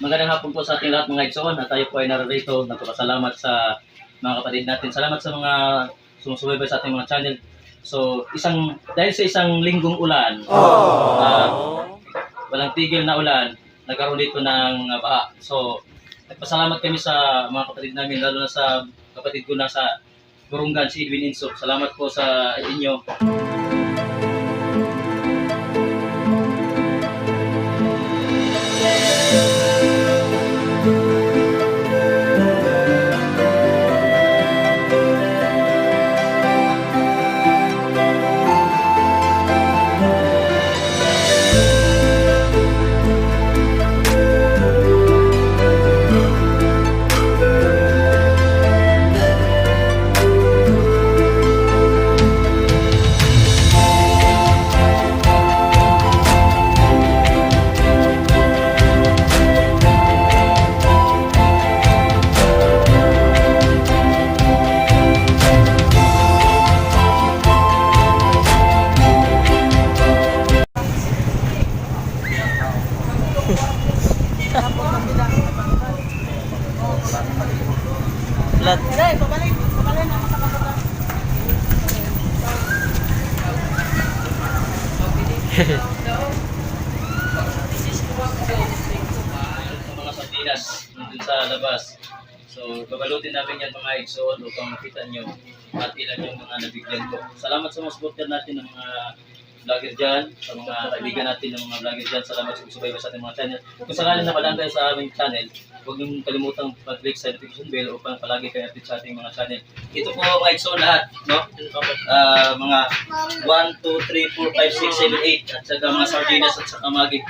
Magandang hapon po sa ating lahat mga Idson at tayo po ay narito. Nagpapasalamat sa mga kapatid natin. Salamat sa mga sumusubaybay sa ating mga channel. So, dahil sa isang linggong ulan, walang tigil na ulan, nagkaroon dito ng baha. So, nagpasalamat kami sa mga kapatid namin, lalo na sa kapatid ko na sa Burungan, si Edwin Insop. Salamat po sa inyo. Lat. Pabalik na sa kapatid. Mga sardinas dun sa labas. So, babalutin namin yan mga Idson upang makita nyo at ilan yung mga nabigyan ko. Salamat sa mga supporter natin ng mga vlogger dyan, sa mga kaibigan natin ng mga vlogger dyan. Salamat sa subaybay sa ating mga channel. Kung sakali na palang kayo sa aming channel, huwag niyong kalimutang mag-click sa notification bell upang palagi kayo update sa ating mga channel. Ito po mga Idson lahat, no? Mga 1, 2, 3, 4, 5, 6, 7, 8 at saka mga sardinas at saka magi.